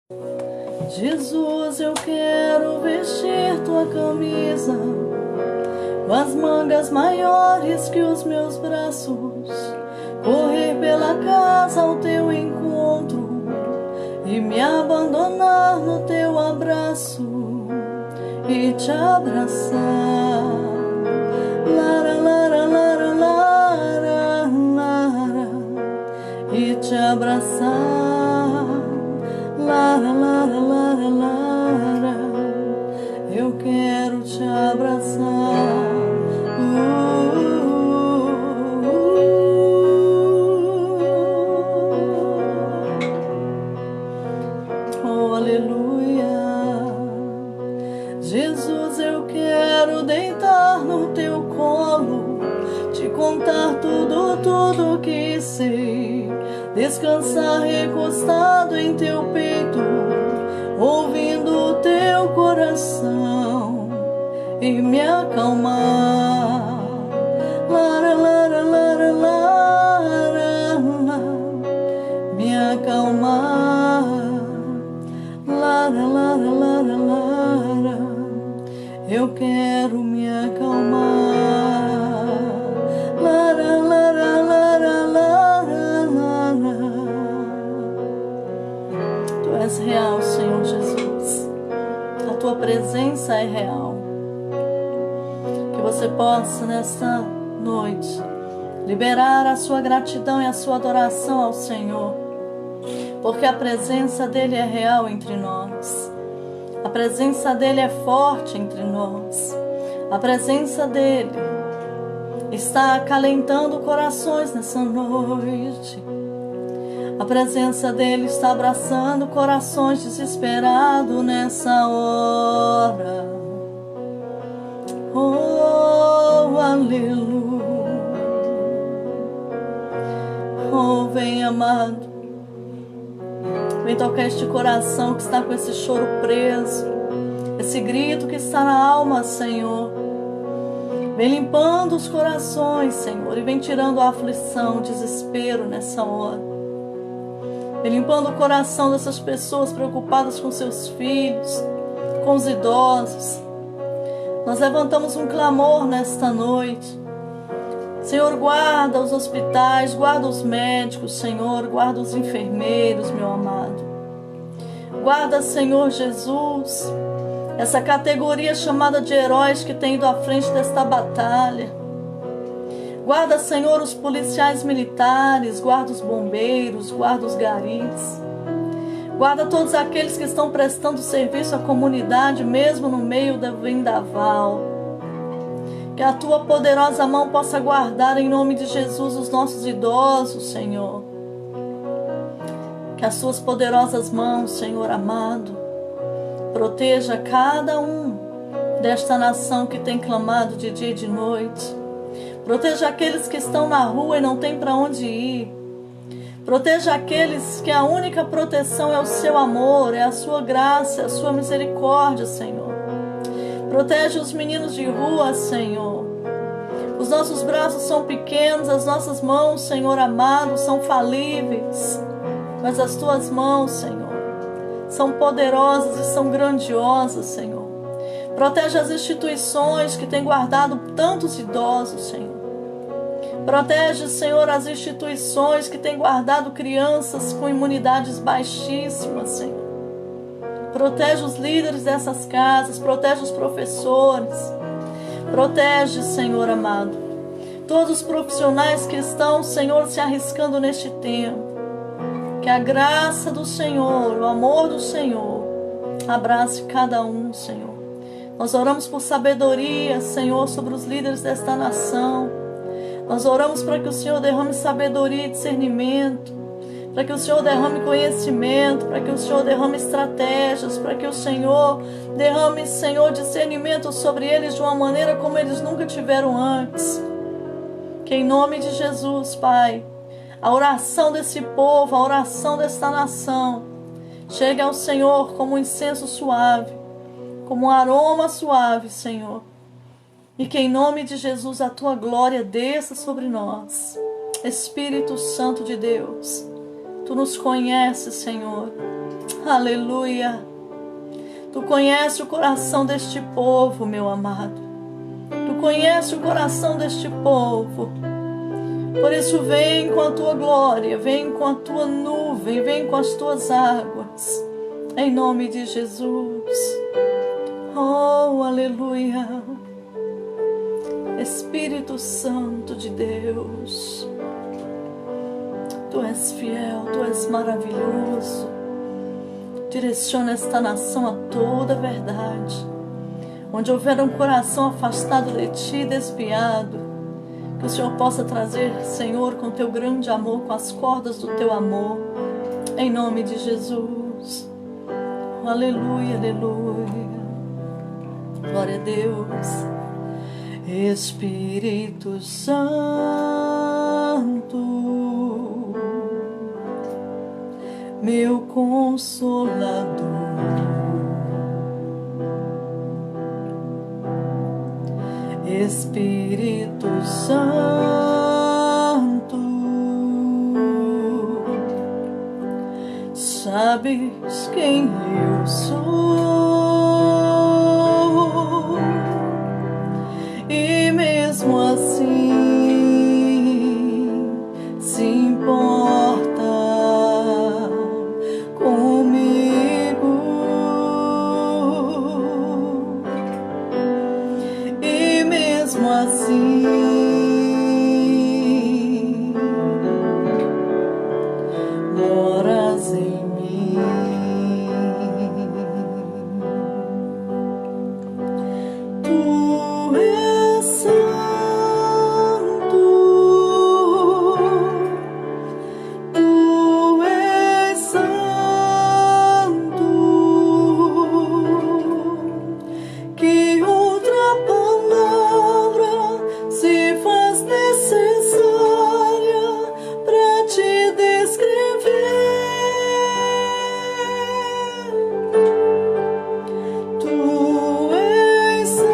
Jesus, eu quero vestir tua camisa com as mangas maiores que os meus braços, correr pela casa ao teu encontro e me abandonar no teu abraço e te abraçar. Lara, lara, lara, lara, lara, e te abraçar. Lara, lara, lara, lara, eu quero te abraçar. Oh, aleluia. Jesus, eu quero deitar no teu colo, te contar tudo que sei, descansar recostado em teu peito, ouvindo o teu coração e me acalmar. Lara, lara, lara, lara, me acalmar. Lara, lara, lara, lara, eu quero me acalmar. Lara, lara, lara, lara, lara. Tu és real, Senhor Jesus. A tua presença é real. Que você possa nesta noite liberar a sua gratidão e a sua adoração ao Senhor, porque a presença dele é real entre nós. A presença dele é forte entre nós. A presença dele está acalentando corações nessa noite. A presença dele está abraçando corações desesperados nessa hora. Oh, aleluia. Oh, vem, amado. Vem tocar este coração que está com esse choro preso, esse grito que está na alma, Senhor. Vem limpando os corações, Senhor, e vem tirando a aflição, o desespero nessa hora. Vem limpando o coração dessas pessoas preocupadas com seus filhos, com os idosos. Nós levantamos um clamor nesta noite. Senhor, guarda os hospitais, guarda os médicos, Senhor, guarda os enfermeiros, meu amado. Guarda, Senhor Jesus, essa categoria chamada de heróis que tem ido à frente desta batalha. Guarda, Senhor, os policiais militares, guarda os bombeiros, guarda os garis. Guarda todos aqueles que estão prestando serviço à comunidade, mesmo no meio do vendaval. Que a tua poderosa mão possa guardar em nome de Jesus os nossos idosos, Senhor. Que as suas poderosas mãos, Senhor amado, proteja cada um desta nação que tem clamado de dia e de noite. Proteja aqueles que estão na rua e não tem para onde ir. Proteja aqueles que a única proteção é o seu amor, é a sua graça, é a sua misericórdia, Senhor. Protege os meninos de rua, Senhor. Os nossos braços são pequenos, as nossas mãos, Senhor amado, são falíveis. Mas as tuas mãos, Senhor, são poderosas e são grandiosas, Senhor. Protege as instituições que têm guardado tantos idosos, Senhor. Protege, Senhor, as instituições que têm guardado crianças com imunidades baixíssimas, Senhor. Protege os líderes dessas casas, protege os professores, protege, Senhor amado, todos os profissionais que estão, Senhor, se arriscando neste tempo. Que a graça do Senhor, o amor do Senhor, abrace cada um, Senhor. Nós oramos por sabedoria, Senhor, sobre os líderes desta nação. Nós oramos para que o Senhor derrame sabedoria e discernimento, para que o Senhor derrame conhecimento, para que o Senhor derrame estratégias, para que o Senhor derrame, Senhor, discernimento sobre eles de uma maneira como eles nunca tiveram antes. Que em nome de Jesus, Pai, a oração desse povo, a oração desta nação, chegue ao Senhor como um incenso suave, como um aroma suave, Senhor. E que em nome de Jesus a tua glória desça sobre nós. Espírito Santo de Deus, tu nos conheces, Senhor. Aleluia. Tu conheces o coração deste povo, meu amado. Tu conheces o coração deste povo. Por isso vem com a tua glória, vem com a tua nuvem, vem com as tuas águas. Em nome de Jesus. Oh, aleluia. Espírito Santo de Deus. Tu és fiel, tu és maravilhoso. Direciona esta nação a toda a verdade. Onde houver um coração afastado de ti, desviado, que o Senhor possa trazer, Senhor, com teu grande amor, com as cordas do teu amor, em nome de Jesus. Aleluia, aleluia. Glória a Deus. Espírito Santo, meu Consolador, Espírito Santo, sabes quem eu sou, e mesmo assim se importa comigo, e mesmo assim moras em mim. Tu és santo, tu és santo. Que outra palavra se faz necessária para te descrever? Tu és santo,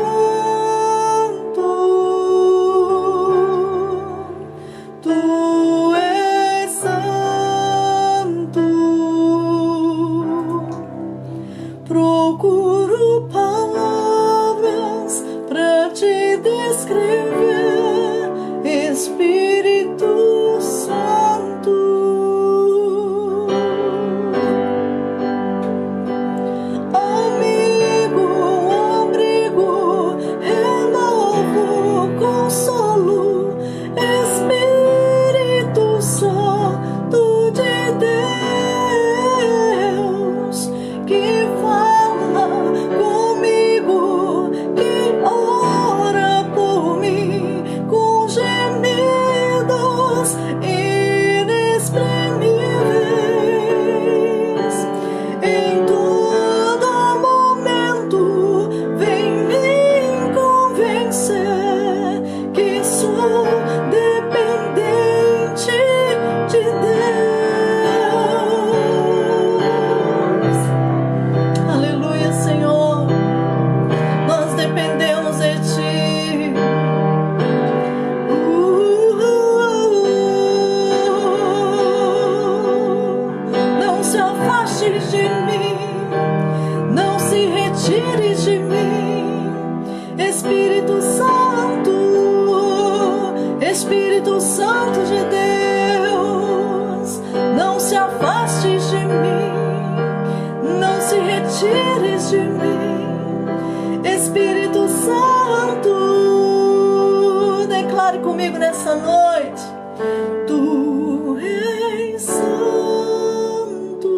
tu és santo. Procuro palavras para te descrever, Espírito Santo. Amigo, abrigo, renovo, consolo, Espírito Santo de Deus, que fala comigo, que ora por mim com gemidos inexprimíveis. Em todo momento vem me convencer que sou dependente de Deus. Aleluia, Senhor. Nós dependemos de ti. Não se afastes de mim, não se retires de mim, Espírito Santo, Espírito Santo de Deus. Não se afastes de mim, não se retires de mim, Espírito Santo. Declare comigo nessa noite: Tu és santo,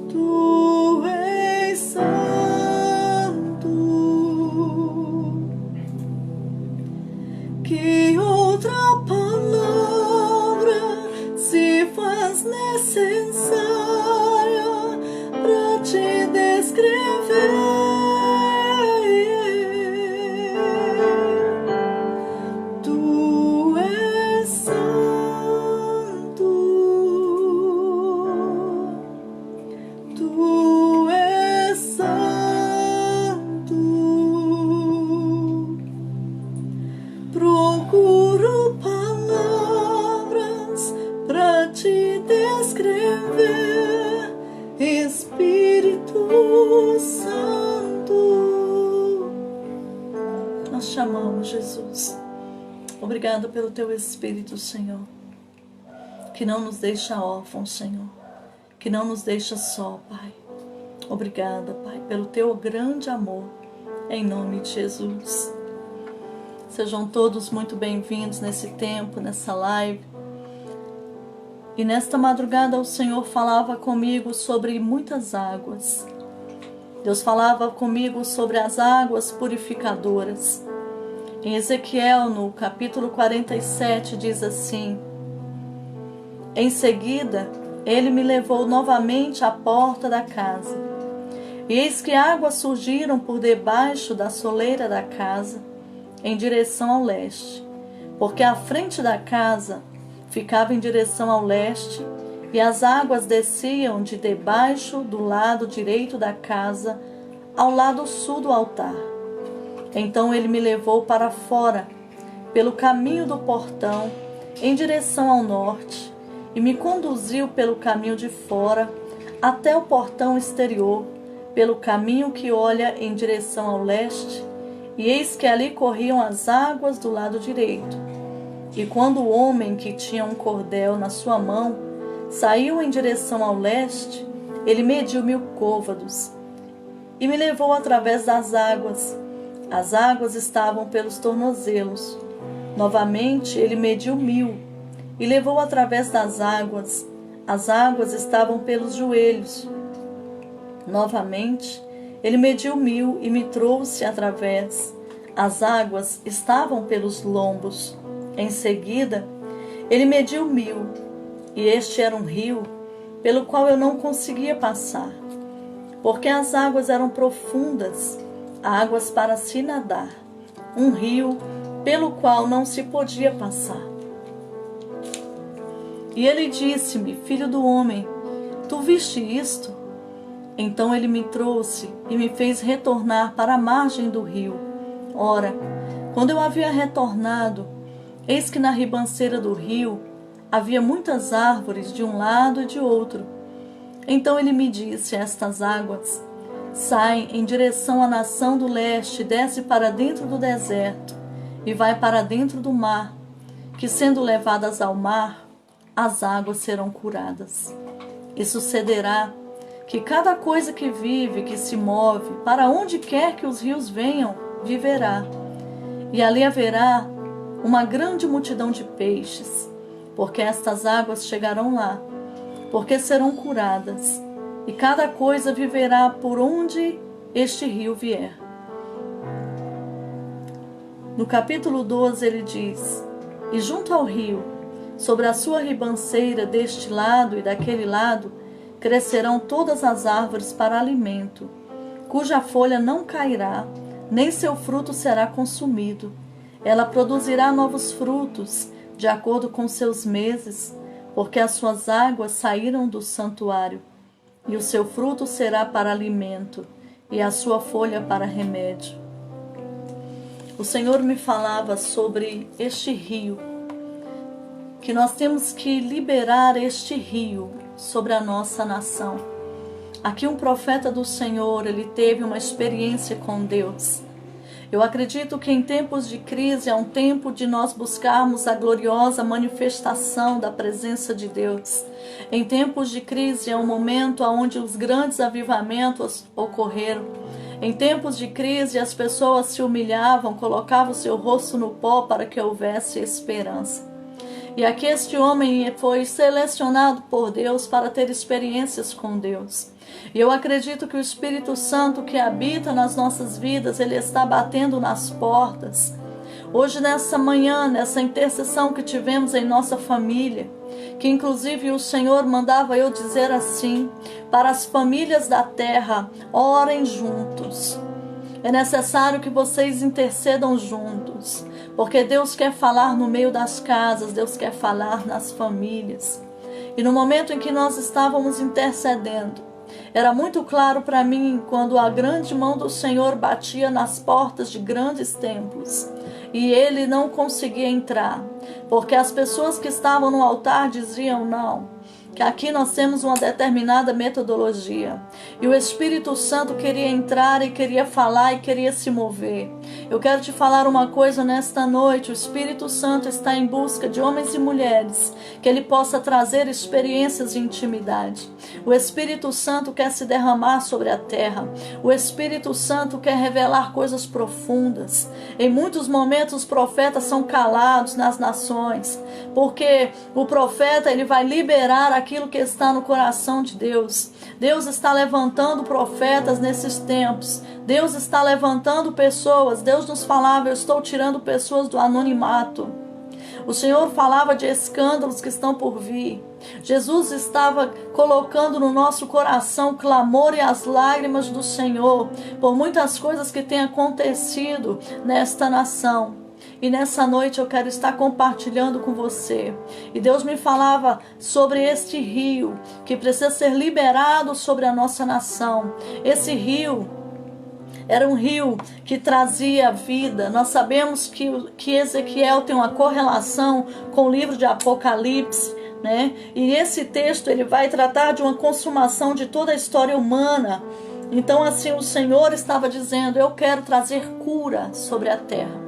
tu és santo. Que outra palavra se faz necessária para te descrever? Tu és santo, tu és santo. Procuro palavras para te descrever. mover, Espírito Santo. Nós chamamos, Jesus. Obrigado pelo teu Espírito, Senhor, que não nos deixa órfãos, Senhor, que não nos deixa só, Pai. Obrigada, Pai, pelo teu grande amor, em nome de Jesus. Sejam todos muito bem-vindos nesse tempo, nessa live. E nesta madrugada o Senhor falava comigo sobre muitas águas. Deus falava comigo sobre as águas purificadoras. Em Ezequiel, no capítulo 47, diz assim: em seguida, ele me levou novamente à porta da casa. E eis que águas surgiram por debaixo da soleira da casa, em direção ao leste, porque a frente da casa ficava em direção ao leste, e as águas desciam de debaixo do lado direito da casa ao lado sul do altar. Então ele me levou para fora, pelo caminho do portão, em direção ao norte, e me conduziu pelo caminho de fora, até o portão exterior, pelo caminho que olha em direção ao leste, e eis que ali corriam as águas do lado direito. E quando o homem que tinha um cordel na sua mão saiu em direção ao leste, ele mediu 1000 côvados, e me levou através das águas. As águas estavam pelos tornozelos. Novamente ele mediu 1000, e levou através das águas. As águas estavam pelos joelhos. Novamente ele mediu 1000 e me trouxe através. As águas estavam pelos lombos. Em seguida ele mediu 1000, e este era um rio pelo qual eu não conseguia passar, porque as águas eram profundas, águas para se nadar, um rio pelo qual não se podia passar. E ele disse-me: filho do homem, tu viste isto? Então ele me trouxe e me fez retornar para a margem do rio. Ora, quando eu havia retornado, eis que na ribanceira do rio havia muitas árvores de um lado e de outro. Então ele me disse: estas águas saem em direção à nação do leste, desce para dentro do deserto e vai para dentro do mar, que sendo levadas ao mar, as águas serão curadas. E sucederá que cada coisa que vive, que se move, para onde quer que os rios venham, viverá. E ali haverá uma grande multidão de peixes, porque estas águas chegarão lá, porque serão curadas, e cada coisa viverá por onde este rio vier. No capítulo 12 ele diz: e junto ao rio, sobre a sua ribanceira deste lado e daquele lado, crescerão todas as árvores para alimento, cuja folha não cairá, nem seu fruto será consumido. Ela produzirá novos frutos, de acordo com seus meses, porque as suas águas saíram do santuário. E o seu fruto será para alimento, e a sua folha para remédio. O Senhor me falava sobre este rio, que nós temos que liberar este rio sobre a nossa nação. Aqui um profeta do Senhor, ele teve uma experiência com Deus. Eu acredito que em tempos de crise é um tempo de nós buscarmos a gloriosa manifestação da presença de Deus. Em tempos de crise é um momento onde os grandes avivamentos ocorreram. Em tempos de crise as pessoas se humilhavam, colocavam o seu rosto no pó para que houvesse esperança. E aqui este homem foi selecionado por Deus para ter experiências com Deus. E eu acredito que o Espírito Santo que habita nas nossas vidas, ele está batendo nas portas. Hoje, nessa manhã, nessa intercessão que tivemos em nossa família, que inclusive o Senhor mandava eu dizer assim: para as famílias da terra, orem juntos. É necessário que vocês intercedam juntos, porque Deus quer falar no meio das casas, Deus quer falar nas famílias. E no momento em que nós estávamos intercedendo, era muito claro para mim quando a grande mão do Senhor batia nas portas de grandes templos e ele não conseguia entrar, porque as pessoas que estavam no altar diziam: não, que aqui nós temos uma determinada metodologia. E o Espírito Santo queria entrar e queria falar e queria se mover. Eu quero te falar uma coisa nesta noite. O Espírito Santo está em busca de homens e mulheres que ele possa trazer experiências de intimidade. O Espírito Santo quer se derramar sobre a terra. O Espírito Santo quer revelar coisas profundas. Em muitos momentos os profetas são calados nas nações, porque o profeta ele vai liberar aquilo que está no coração de Deus. Deus está levantando profetas nesses tempos. Deus está levantando pessoas. Deus nos falava: eu estou tirando pessoas do anonimato. O Senhor falava de escândalos que estão por vir. Jesus estava colocando no nosso coração o clamor e as lágrimas do Senhor por muitas coisas que têm acontecido nesta nação. E nessa noite eu quero estar compartilhando com você. E Deus me falava sobre este rio que precisa ser liberado sobre a nossa nação. Esse rio era um rio que trazia vida. Nós sabemos que Ezequiel tem uma correlação com o livro de Apocalipse, né? E esse texto ele vai tratar de uma consumação de toda a história humana. Então assim o Senhor estava dizendo: eu quero trazer cura sobre a terra.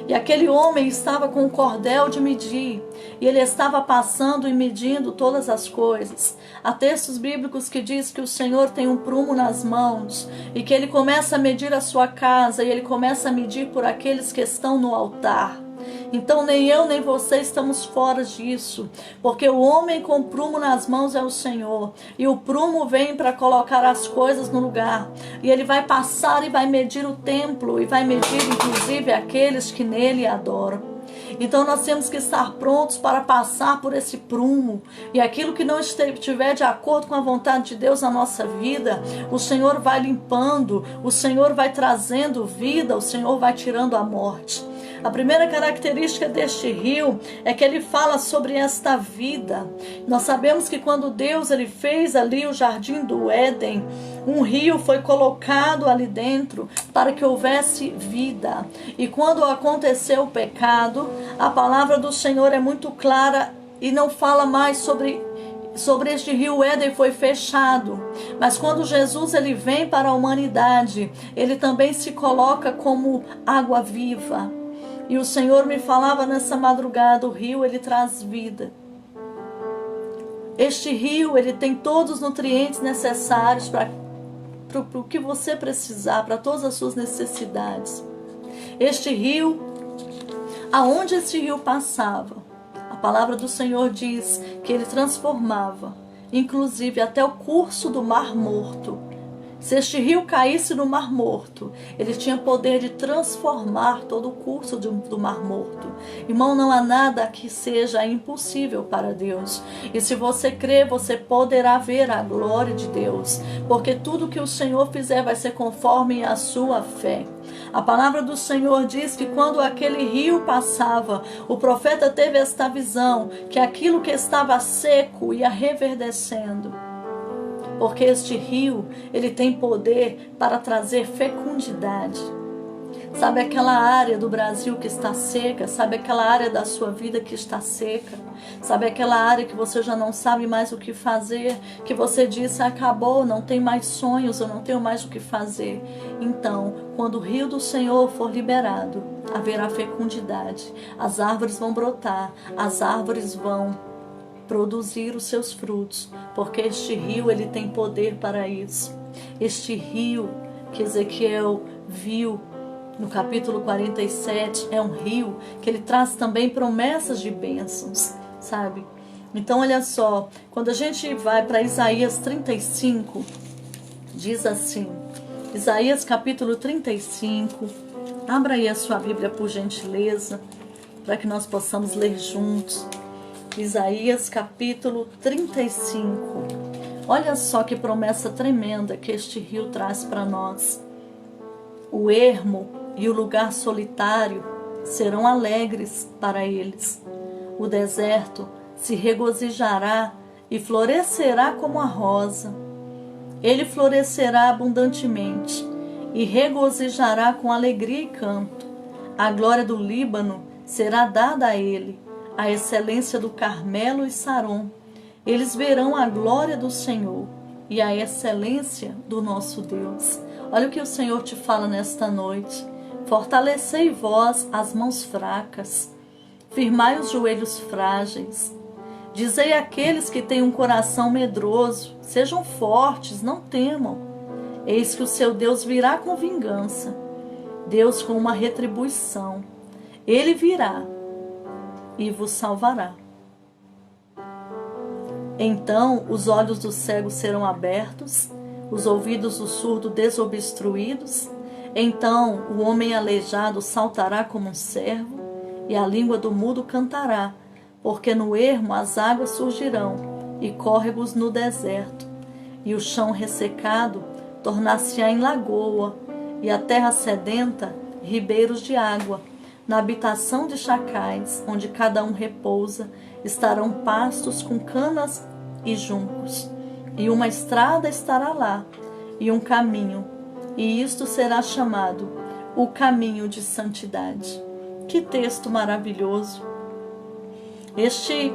E aquele homem estava com um cordel de medir, e ele estava passando e medindo todas as coisas. Há textos bíblicos que diz que o Senhor tem um prumo nas mãos, e que ele começa a medir a sua casa, e ele começa a medir por aqueles que estão no altar. Então nem eu nem você estamos fora disso, porque o homem com prumo nas mãos é o Senhor, e o prumo vem para colocar as coisas no lugar, e ele vai passar e vai medir o templo, e vai medir inclusive aqueles que nele adoram. Então nós temos que estar prontos para passar por esse prumo, e aquilo que não estiver de acordo com a vontade de Deus na nossa vida, o Senhor vai limpando, o Senhor vai trazendo vida, o Senhor vai tirando a morte. A primeira característica deste rio é que ele fala sobre esta vida. Nós sabemos que quando Deus ele fez ali o jardim do Éden, um rio foi colocado ali dentro para que houvesse vida. E quando aconteceu o pecado, a palavra do Senhor é muito clara e não fala mais sobre este rio. Éden foi fechado, mas quando Jesus ele vem para a humanidade, ele também se coloca como água viva. E o Senhor me falava nessa madrugada: o rio ele traz vida. Este rio ele tem todos os nutrientes necessários para o que você precisar, para todas as suas necessidades. Este rio, aonde este rio passava, a palavra do Senhor diz que ele transformava, inclusive até o curso do Mar Morto. Se este rio caísse no Mar Morto, ele tinha poder de transformar todo o curso do Mar Morto. Irmão, não há nada que seja impossível para Deus. E se você crer, você poderá ver a glória de Deus, porque tudo que o Senhor fizer vai ser conforme a sua fé. A palavra do Senhor diz que quando aquele rio passava, o profeta teve esta visão, que aquilo que estava seco ia reverdecendo. Porque este rio, ele tem poder para trazer fecundidade. Sabe aquela área do Brasil que está seca? Sabe aquela área da sua vida que está seca? Sabe aquela área que você já não sabe mais o que fazer? Que você disse: acabou, não tem mais sonhos, eu não tenho mais o que fazer. Então, quando o rio do Senhor for liberado, haverá fecundidade. As árvores vão brotar, as árvores vão produzir os seus frutos, porque este rio ele tem poder para isso. Este rio que Ezequiel viu no capítulo 47 é um rio que ele traz também promessas de bênçãos, sabe? Então olha só, quando a gente vai para Isaías 35, diz assim, Isaías capítulo 35, abra aí a sua Bíblia por gentileza, para que nós possamos ler juntos. Isaías capítulo 35. Olha só que promessa tremenda que este rio traz para nós. O ermo e o lugar solitário serão alegres para eles. O deserto se regozijará e florescerá como a rosa. Ele florescerá abundantemente e regozijará com alegria e canto. A glória do Líbano será dada a ele, a excelência do Carmelo e Saron. Eles verão a glória do Senhor e a excelência do nosso Deus. Olha o que o Senhor te fala nesta noite. Fortalecei vós as mãos fracas, firmai os joelhos frágeis. Dizei àqueles que têm um coração medroso, sejam fortes, não temam. Eis que o seu Deus virá com vingança, Deus com uma retribuição. Ele virá e vos salvará. Então os olhos do cego serão abertos, os ouvidos do surdo desobstruídos. Então o homem aleijado saltará como um cervo, e a língua do mudo cantará, porque no ermo as águas surgirão, e córregos no deserto, e o chão ressecado tornar-se-á em lagoa, e a terra sedenta ribeiros de água. Na habitação de chacais, onde cada um repousa, estarão pastos com canas e juncos, e uma estrada estará lá, e um caminho, e isto será chamado o caminho de santidade. Que texto maravilhoso! Este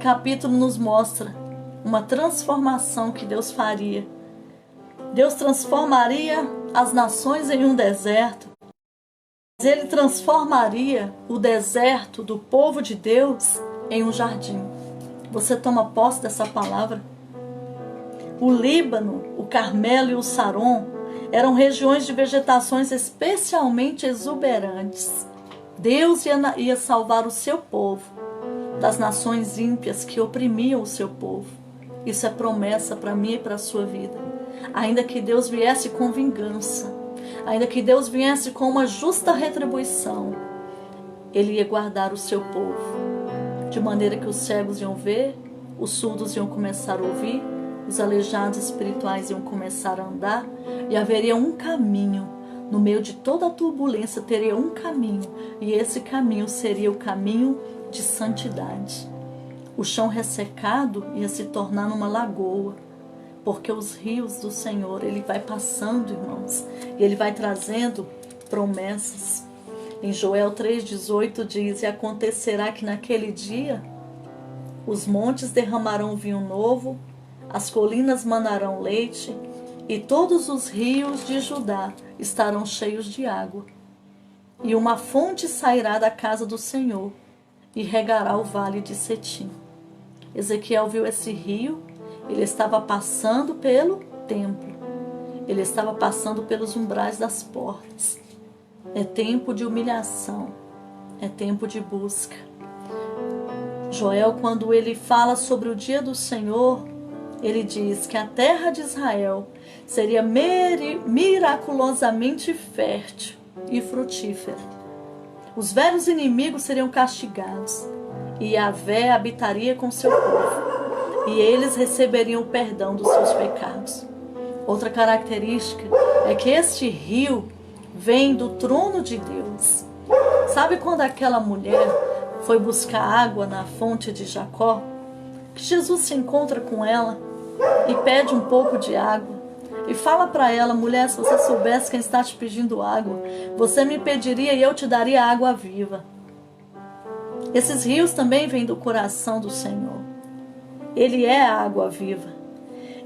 capítulo nos mostra uma transformação que Deus faria. Deus transformaria as nações em um deserto. Ele transformaria o deserto do povo de Deus em um jardim. Você toma posse dessa palavra? O Líbano, o Carmelo e o Saron eram regiões de vegetações especialmente exuberantes. Deus ia salvar o seu povo das nações ímpias que oprimiam o seu povo. Isso é promessa para mim e para a sua vida. Ainda que Deus viesse com vingança, ainda que Deus viesse com uma justa retribuição, Ele ia guardar o seu povo, de maneira que os cegos iam ver, os surdos iam começar a ouvir, os aleijados espirituais iam começar a andar, e haveria um caminho. No meio de toda a turbulência teria um caminho, e esse caminho seria o caminho de santidade. O chão ressecado ia se tornar numa lagoa, porque os rios do Senhor, Ele vai passando, irmãos, e Ele vai trazendo promessas. Em Joel 3,18 diz: e acontecerá que naquele dia os montes derramarão vinho novo, as colinas manarão leite, e todos os rios de Judá estarão cheios de água. E uma fonte sairá da casa do Senhor e regará o vale de Setim. Ezequiel viu esse rio. Ele estava passando pelo templo. Ele estava passando pelos umbrais das portas. É tempo de humilhação. É tempo de busca. Joel, quando ele fala sobre o dia do Senhor, ele diz que a terra de Israel seria miraculosamente fértil e frutífera. Os velhos inimigos seriam castigados, e Yahvé habitaria com seu povo, e eles receberiam o perdão dos seus pecados. Outra característica é que este rio vem do trono de Deus. Sabe quando aquela mulher foi buscar água na fonte de Jacó? Que Jesus se encontra com ela e pede um pouco de água. E fala para ela: mulher, se você soubesse quem está te pedindo água, você me pediria e eu te daria água viva. Esses rios também vêm do coração do Senhor. Ele é a água viva.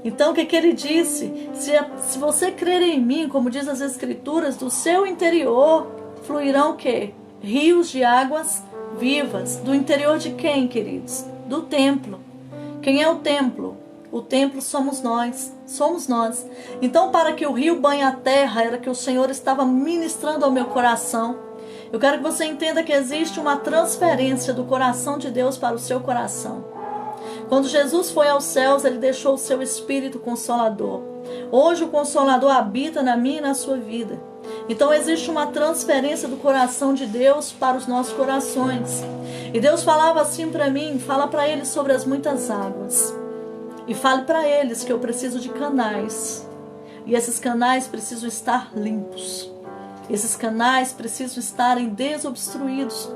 Então o que ele disse? Se você crer em mim, como diz as Escrituras, do seu interior fluirão o quê? Rios de águas vivas. Do interior de quem, queridos? Do templo. Quem é o templo? O templo somos nós. Somos nós. Então, para que o rio banhe a terra, era que o Senhor estava ministrando ao meu coração. Eu quero que você entenda que existe uma transferência do coração de Deus para o seu coração. Quando Jesus foi aos céus, Ele deixou o seu Espírito Consolador. Hoje o Consolador habita na minha e na sua vida. Então existe uma transferência do coração de Deus para os nossos corações. E Deus falava assim para mim: fala para eles sobre as muitas águas. E fale para eles que eu preciso de canais. E esses canais precisam estar limpos. Esses canais precisam estarem desobstruídos,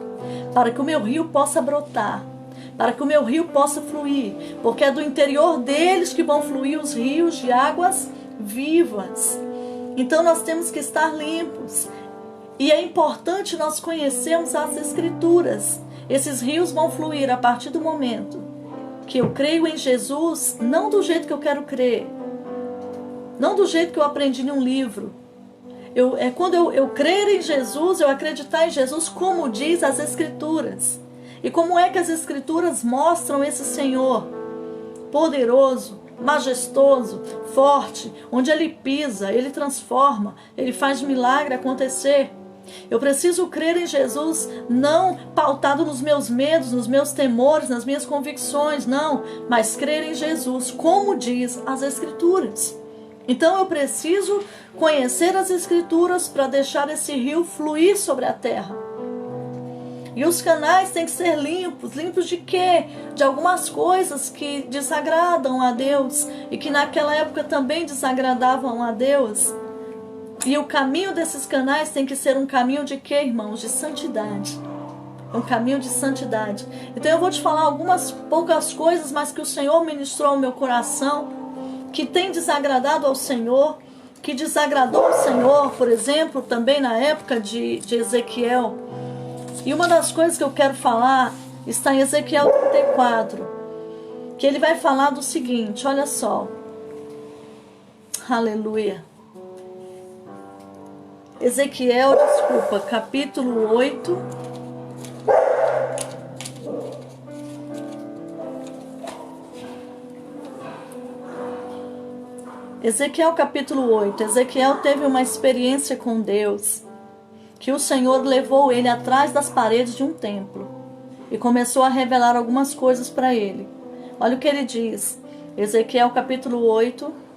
para que o meu rio possa brotar, para que o meu rio possa fluir, porque é do interior deles que vão fluir os rios de águas vivas. Então nós temos que estar limpos. E é importante nós conhecermos as Escrituras. Esses rios vão fluir a partir do momento que eu creio em Jesus, não do jeito que eu quero crer, não do jeito que eu aprendi em um livro. Quando eu crer em Jesus, eu acreditar em Jesus como diz as Escrituras. E como é que as Escrituras mostram esse Senhor poderoso, majestoso, forte, onde Ele pisa, Ele transforma, Ele faz milagre acontecer. Eu preciso crer em Jesus, não pautado nos meus medos, nos meus temores, nas minhas convicções, não, mas crer em Jesus, como diz as Escrituras. Então eu preciso conhecer as Escrituras para deixar esse rio fluir sobre a terra. E os canais têm que ser limpos. Limpos de quê? De algumas coisas que desagradam a Deus e que naquela época também desagradavam a Deus. E o caminho desses canais tem que ser um caminho de quê, irmãos? De santidade. Um caminho de santidade. Então eu vou te falar algumas poucas coisas, mas que o Senhor ministrou ao meu coração, que tem desagradado ao Senhor, que desagradou ao Senhor, por exemplo, também na época de Ezequiel. E uma das coisas que eu quero falar está em Ezequiel 34, que ele vai falar do seguinte, olha só. Aleluia. Ezequiel, capítulo 8. Ezequiel capítulo 8. Ezequiel teve uma experiência com Deus, que o Senhor levou ele atrás das paredes de um templo e começou a revelar algumas coisas para ele. Olha o que ele diz. Ezequiel capítulo 8,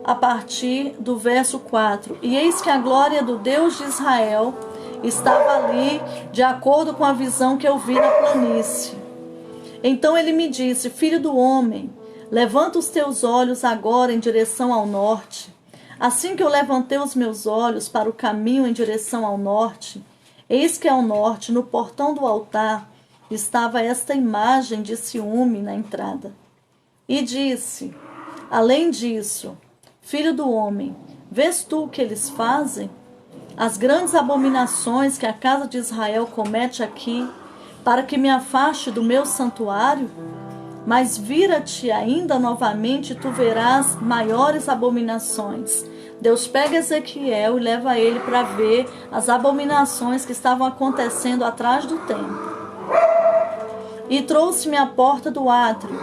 a partir do verso 4. E eis que a glória do Deus de Israel estava ali, de acordo com a visão que eu vi na planície. Então ele me disse: filho do homem, levanta os teus olhos agora em direção ao norte. Assim que eu levantei os meus olhos para o caminho em direção ao norte, eis que ao norte, no portão do altar, estava esta imagem de ciúme na entrada. E disse: além disso, filho do homem, vês tu o que eles fazem? As grandes abominações que a casa de Israel comete aqui, para que me afaste do meu santuário? Mas vira-te ainda novamente e tu verás maiores abominações. Deus pega Ezequiel e leva ele para ver as abominações que estavam acontecendo atrás do templo. E trouxe-me à porta do átrio,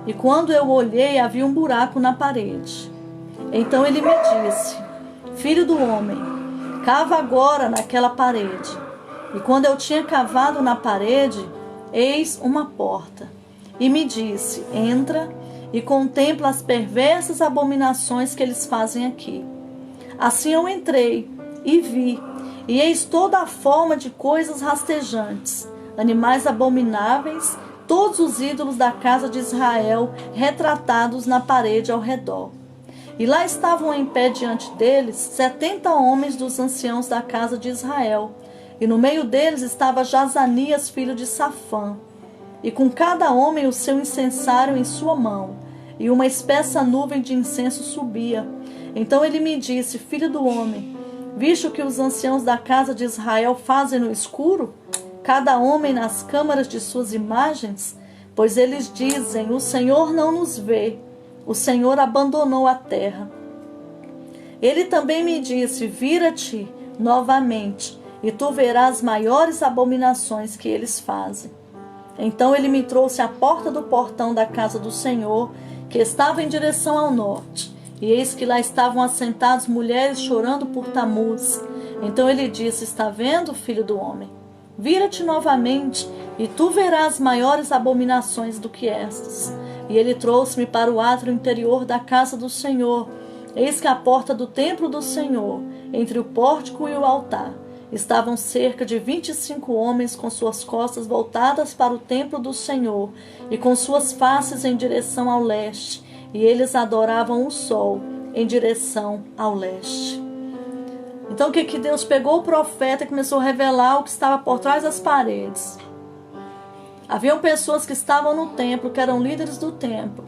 e quando eu olhei, havia um buraco na parede. Então ele me disse: filho do homem, cava agora naquela parede. E quando eu tinha cavado na parede, eis uma porta. E me disse: entra e contempla as perversas abominações que eles fazem aqui. Assim eu entrei e vi, e eis toda a forma de coisas rastejantes, animais abomináveis, todos os ídolos da casa de Israel retratados na parede ao redor. E lá estavam em pé diante deles 70 homens dos anciãos da casa de Israel, e no meio deles estava Jazanias, filho de Safã, e com cada homem o seu incensário em sua mão, e uma espessa nuvem de incenso subia. Então ele me disse: filho do homem, viste o que os anciãos da casa de Israel fazem no escuro, cada homem nas câmaras de suas imagens? Pois eles dizem: o Senhor não nos vê, o Senhor abandonou a terra. Ele também me disse: vira-te novamente, e tu verás maiores abominações que eles fazem. Então ele me trouxe à porta do portão da casa do Senhor, que estava em direção ao norte. E eis que lá estavam assentadas mulheres chorando por Tamuz. Então ele disse: está vendo, filho do homem? Vira-te novamente, e tu verás maiores abominações do que estas. E ele trouxe-me para o átrio interior da casa do Senhor. Eis que a porta do templo do Senhor, entre o pórtico e o altar, estavam cerca de 25 homens com suas costas voltadas para o templo do Senhor e com suas faces em direção ao leste, e eles adoravam o sol em direção ao leste. Então o que Deus pegou o profeta e começou a revelar o que estava por trás das paredes. Haviam pessoas que estavam no templo, que eram líderes do templo,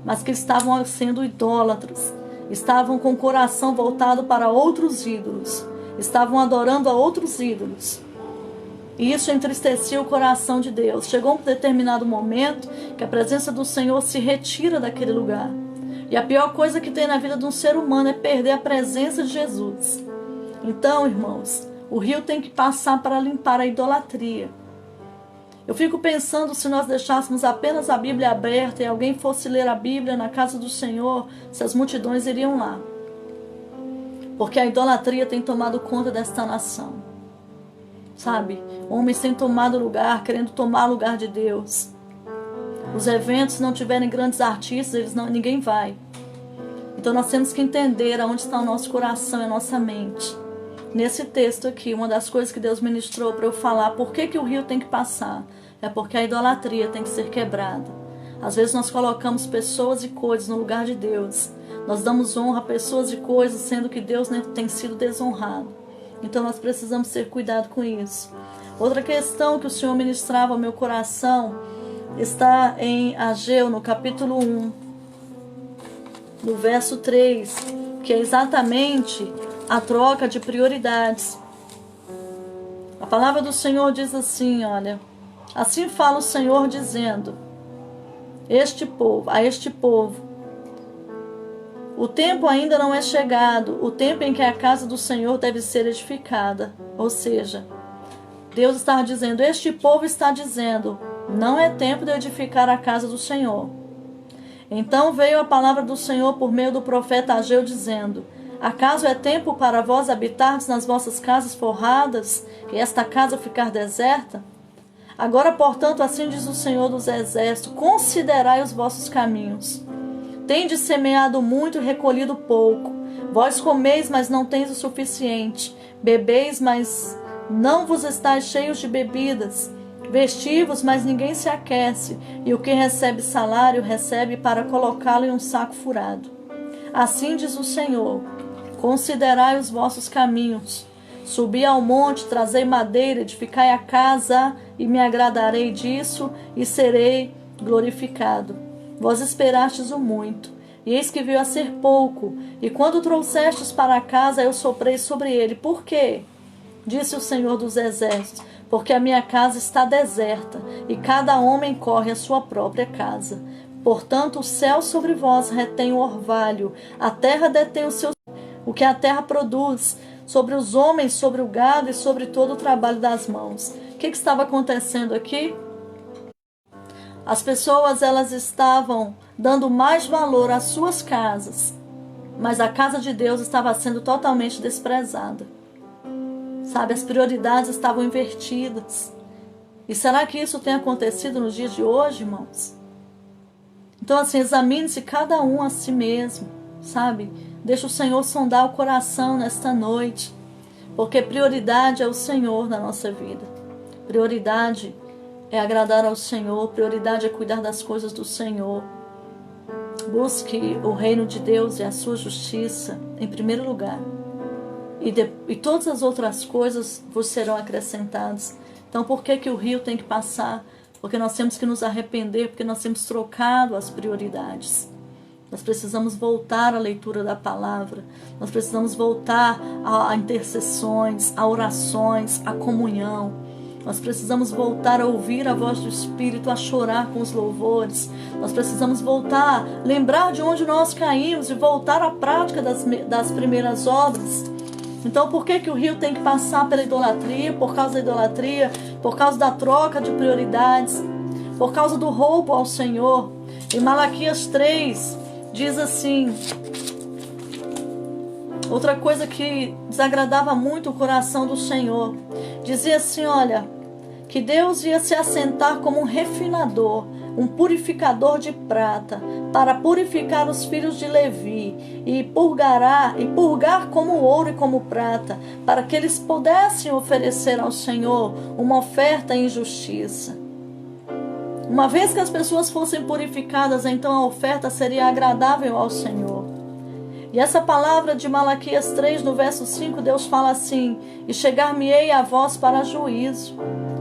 mas que estavam sendo idólatras, estavam com o coração voltado para outros ídolos, estavam adorando a outros ídolos. E isso entristecia o coração de Deus. Chegou um determinado momento que a presença do Senhor se retira daquele lugar. E a pior coisa que tem na vida de um ser humano é perder a presença de Jesus. Então, irmãos, o rio tem que passar para limpar a idolatria. Eu fico pensando, se nós deixássemos apenas a Bíblia aberta e alguém fosse ler a Bíblia na casa do Senhor, se as multidões iriam lá. Porque a idolatria tem tomado conta desta nação. Sabe? Homens têm tomado lugar, querendo tomar lugar de Deus. Os eventos, se não tiverem grandes artistas, ninguém vai. Então nós temos que entender aonde está o nosso coração e a nossa mente. Nesse texto aqui, uma das coisas que Deus ministrou para eu falar, por que o rio tem que passar? É porque a idolatria tem que ser quebrada. Às vezes nós colocamos pessoas e coisas no lugar de Deus. Nós damos honra a pessoas e coisas, sendo que Deus tem sido desonrado. Então nós precisamos ter cuidado com isso. Outra questão que o Senhor ministrava ao meu coração está em Ageu, no capítulo 1, no verso 3, que é exatamente a troca de prioridades. A palavra do Senhor diz assim, olha: assim fala o Senhor dizendo, a este povo, o tempo ainda não é chegado, o tempo em que a casa do Senhor deve ser edificada. Ou seja, Deus está dizendo, este povo está dizendo, não é tempo de edificar a casa do Senhor. Então veio a palavra do Senhor por meio do profeta Ageu dizendo, acaso é tempo para vós habitardes nas vossas casas forradas e esta casa ficar deserta? Agora, portanto, assim diz o Senhor dos Exércitos, considerai os vossos caminhos. Tendes semeado muito e recolhido pouco. Vós comeis, mas não tendes o suficiente. Bebeis, mas não vos estáis cheios de bebidas. Vestivos, mas ninguém se aquece. E o que recebe salário, recebe para colocá-lo em um saco furado. Assim diz o Senhor, considerai os vossos caminhos. Subi ao monte, trazei madeira, edificai a casa, e me agradarei disso, e serei glorificado. Vós esperastes o muito, e eis que veio a ser pouco, e quando trouxestes para a casa, eu soprei sobre ele. Por quê? Disse o Senhor dos Exércitos, porque a minha casa está deserta, e cada homem corre à sua própria casa. Portanto, o céu sobre vós retém o orvalho, a terra detém o que a terra produz, sobre os homens, sobre o gado e sobre todo o trabalho das mãos. O que estava acontecendo aqui? As pessoas, elas estavam dando mais valor às suas casas, mas a casa de Deus estava sendo totalmente desprezada. Sabe, as prioridades estavam invertidas. E será que isso tem acontecido nos dias de hoje, irmãos? Então, assim, examine-se cada um a si mesmo, sabe? Deixa o Senhor sondar o coração nesta noite, porque prioridade é o Senhor na nossa vida. Prioridade é agradar ao Senhor, prioridade é cuidar das coisas do Senhor. Busque o reino de Deus e a sua justiça em primeiro lugar. E todas as outras coisas vos serão acrescentadas. Então, por que o rio tem que passar? Porque nós temos que nos arrepender, porque nós temos trocado as prioridades. Nós precisamos voltar à leitura da palavra. Nós precisamos voltar a intercessões, a orações, a comunhão. Nós precisamos voltar a ouvir a voz do Espírito, a chorar com os louvores. Nós precisamos voltar, lembrar de onde nós caímos e voltar à prática das primeiras obras. Então, por que o rio tem que passar pela idolatria? Por causa da idolatria, por causa da troca de prioridades, por causa do roubo ao Senhor. Em Malaquias 3, diz assim, outra coisa que desagradava muito o coração do Senhor. Dizia assim, olha, que Deus ia se assentar como um refinador, um purificador de prata, para purificar os filhos de Levi, e purgar como ouro e como prata, para que eles pudessem oferecer ao Senhor uma oferta em justiça. Uma vez que as pessoas fossem purificadas, então a oferta seria agradável ao Senhor. E essa palavra de Malaquias 3, no verso 5, Deus fala assim, e chegar-me-ei a vós para juízo.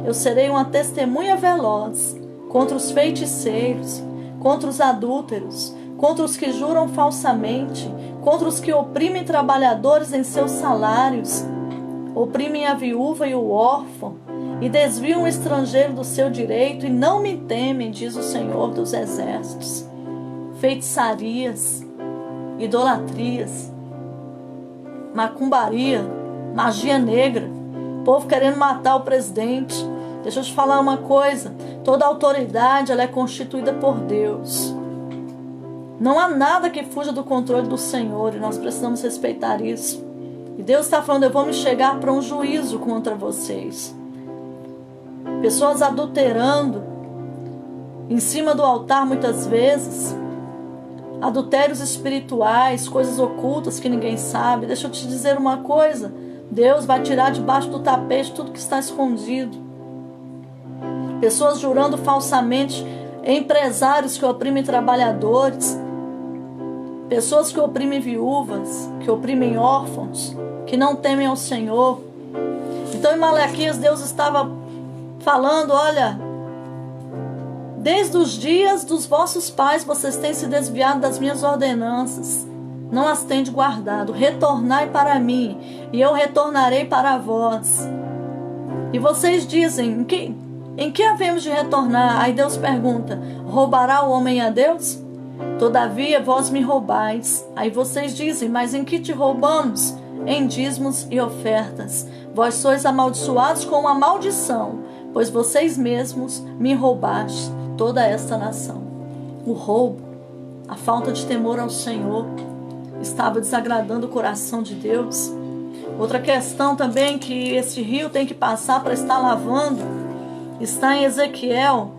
Eu serei uma testemunha veloz contra os feiticeiros, contra os adúlteros, contra os que juram falsamente, contra os que oprimem trabalhadores em seus salários, oprimem a viúva e o órfão, e desviam o estrangeiro do seu direito e não me temem, diz o Senhor dos Exércitos. Feitiçarias, idolatrias, macumbaria, magia negra, povo querendo matar o presidente. Deixa eu te falar uma coisa, toda autoridade ela é constituída por Deus. Não há nada que fuja do controle do Senhor e nós precisamos respeitar isso. E Deus está falando, eu vou me chegar para um juízo contra vocês. Pessoas adulterando em cima do altar muitas vezes, adultérios espirituais, coisas ocultas que ninguém sabe. Deixa eu te dizer uma coisa, Deus vai tirar debaixo do tapete tudo que está escondido. Pessoas jurando falsamente, empresários que oprimem trabalhadores, pessoas que oprimem viúvas, que oprimem órfãos, que não temem ao Senhor. Então em Malaquias Deus estava falando, olha, desde os dias dos vossos pais vocês têm se desviado das minhas ordenanças, não as tendes guardado. Retornai para mim e eu retornarei para vós. E vocês dizem, em que havemos de retornar? Aí Deus pergunta, roubará o homem a Deus? Todavia vós me roubais. Aí vocês dizem, mas em que te roubamos? Em dízimos e ofertas. Vós sois amaldiçoados com uma maldição, pois vocês mesmos me roubaste toda esta nação. O roubo, a falta de temor ao Senhor, estava desagradando o coração de Deus. Outra questão também que esse rio tem que passar para estar lavando, está em Ezequiel,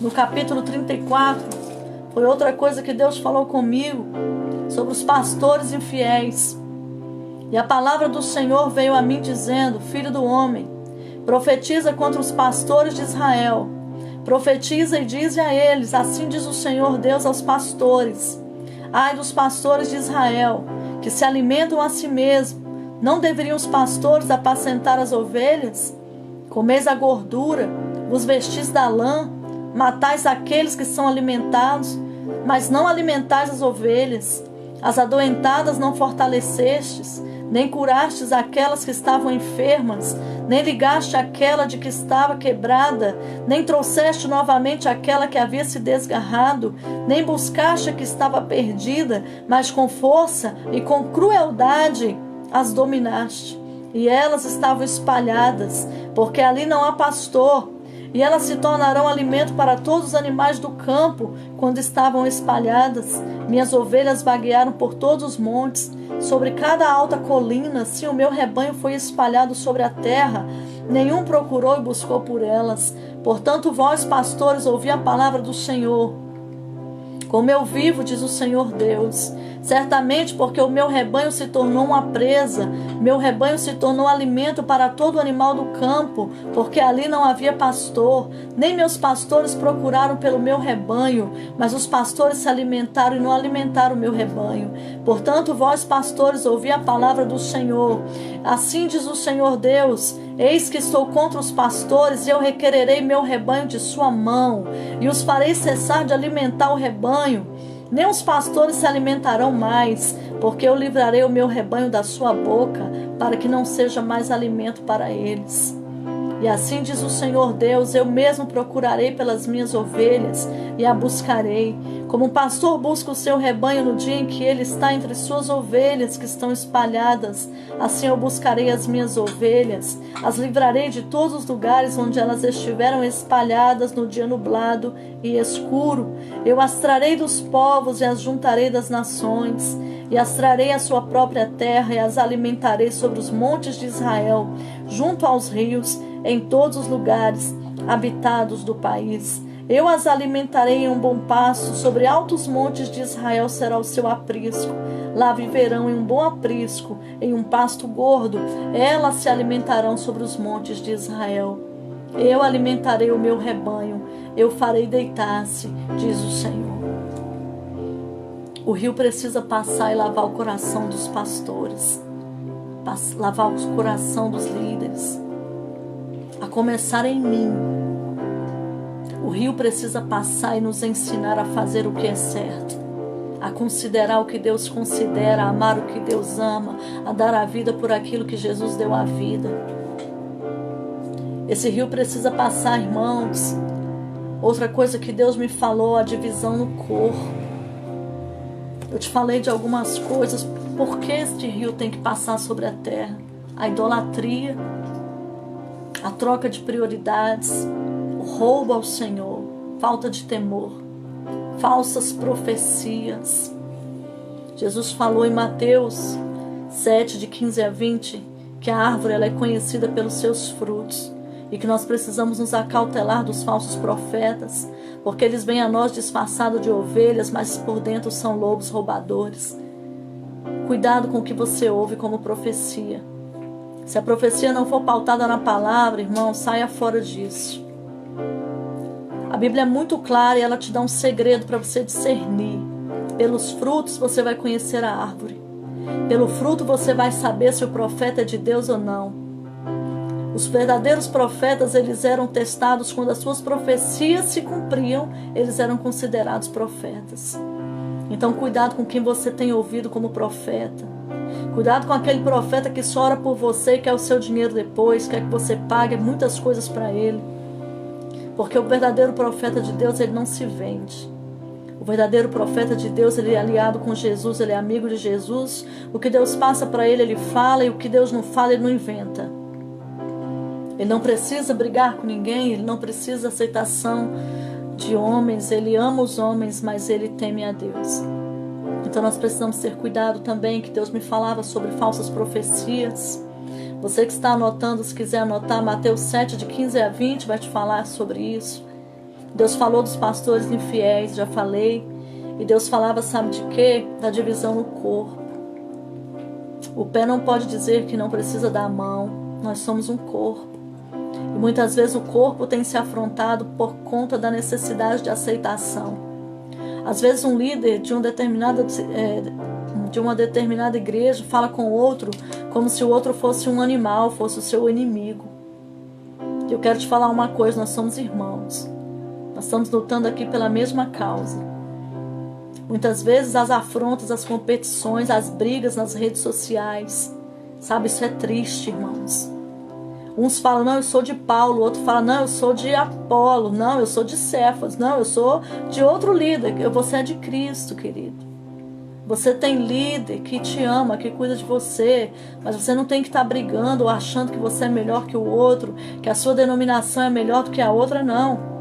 no capítulo 34. Foi outra coisa que Deus falou comigo, sobre os pastores infiéis. E a palavra do Senhor veio a mim dizendo, filho do homem, profetiza contra os pastores de Israel. Profetiza e dize a eles, assim diz o Senhor Deus aos pastores. Ai dos pastores de Israel, que se alimentam a si mesmos. Não deveriam os pastores apacentar as ovelhas? Comeis a gordura, vos vestis da lã, matais aqueles que são alimentados, mas não alimentais as ovelhas. As adoentadas não fortalecestes, nem curastes aquelas que estavam enfermas, nem ligaste aquela de que estava quebrada, nem trouxeste novamente aquela que havia se desgarrado, nem buscaste a que estava perdida, mas com força e com crueldade as dominaste. E elas estavam espalhadas, porque ali não há pastor, e elas se tornarão alimento para todos os animais do campo, quando estavam espalhadas. Minhas ovelhas vaguearam por todos os montes, sobre cada alta colina, assim o meu rebanho foi espalhado sobre a terra, nenhum procurou e buscou por elas. Portanto, vós, pastores, ouvi a palavra do Senhor. Como eu vivo, diz o Senhor Deus, certamente porque o meu rebanho se tornou uma presa, meu rebanho se tornou alimento para todo animal do campo, porque ali não havia pastor, nem meus pastores procuraram pelo meu rebanho, mas os pastores se alimentaram e não alimentaram o meu rebanho. Portanto, vós, pastores, ouvi a palavra do Senhor. Assim diz o Senhor Deus, eis que estou contra os pastores, e eu requererei meu rebanho de sua mão, e os farei cessar de alimentar o rebanho. Nem os pastores se alimentarão mais, porque eu livrarei o meu rebanho da sua boca, para que não seja mais alimento para eles. E assim diz o Senhor Deus, eu mesmo procurarei pelas minhas ovelhas e a buscarei. Como um pastor busca o seu rebanho no dia em que ele está entre suas ovelhas que estão espalhadas, assim eu buscarei as minhas ovelhas, as livrarei de todos os lugares onde elas estiveram espalhadas no dia nublado e escuro. Eu as trarei dos povos e as juntarei das nações, e as trarei à sua própria terra e as alimentarei sobre os montes de Israel, junto aos rios, em todos os lugares habitados do país. Eu as alimentarei em um bom pasto, sobre altos montes de Israel será o seu aprisco. Lá viverão em um bom aprisco, em um pasto gordo. Elas se alimentarão sobre os montes de Israel. Eu alimentarei o meu rebanho, eu farei deitar-se, diz o Senhor. O rio precisa passar e lavar o coração dos pastores, lavar o coração dos líderes, a começar em mim. O rio precisa passar e nos ensinar a fazer o que é certo, a considerar o que Deus considera, a amar o que Deus ama, a dar a vida por aquilo que Jesus deu a vida. Esse rio precisa passar, irmãos. Outra coisa que Deus me falou, a divisão no corpo. Eu te falei de algumas coisas, por que este rio tem que passar sobre a terra? A idolatria, a troca de prioridades, o roubo ao Senhor, falta de temor, falsas profecias. Jesus falou em Mateus 7, de 15 a 20, que a árvore ela é conhecida pelos seus frutos e que nós precisamos nos acautelar dos falsos profetas, porque eles vêm a nós disfarçados de ovelhas, mas por dentro são lobos roubadores. Cuidado com o que você ouve como profecia. Se a profecia não for pautada na palavra, irmão, saia fora disso. A Bíblia é muito clara e ela te dá um segredo para você discernir. Pelos frutos você vai conhecer a árvore. Pelo fruto você vai saber se o profeta é de Deus ou não. Os verdadeiros profetas, eles eram testados quando as suas profecias se cumpriam, eles eram considerados profetas. Então cuidado com quem você tem ouvido como profeta. Cuidado com aquele profeta que só ora por você e quer o seu dinheiro depois, quer que você pague muitas coisas para ele. Porque o verdadeiro profeta de Deus, ele não se vende. O verdadeiro profeta de Deus, ele é aliado com Jesus, ele é amigo de Jesus. O que Deus passa para ele, ele fala, e o que Deus não fala, ele não inventa. Ele não precisa brigar com ninguém, ele não precisa aceitação de homens, ele ama os homens, mas ele teme a Deus. Então nós precisamos ter cuidado também, que Deus me falava sobre falsas profecias. Você que está anotando, se quiser anotar, Mateus 7, de 15 a 20, vai te falar sobre isso. Deus falou dos pastores infiéis, já falei. E Deus falava, sabe de quê? Da divisão no corpo. O pé não pode dizer que não precisa da mão. Nós somos um corpo. E muitas vezes o corpo tem se afrontado por conta da necessidade de aceitação. Às vezes um líder de uma determinada igreja fala com o outro como se o outro fosse um animal, fosse o seu inimigo. E eu quero te falar uma coisa, nós somos irmãos. Nós estamos lutando aqui pela mesma causa. Muitas vezes as afrontas, as competições, as brigas nas redes sociais. Sabe, isso é triste, irmãos. Uns falam, não, eu sou de Paulo. O outro fala, não, eu sou de Apolo. Não, eu sou de Cefas. Não, eu sou de outro líder. Você é de Cristo, querido. Você tem líder que te ama, que cuida de você. Mas você não tem que estar brigando ou achando que você é melhor que o outro, que a sua denominação é melhor do que a outra, não.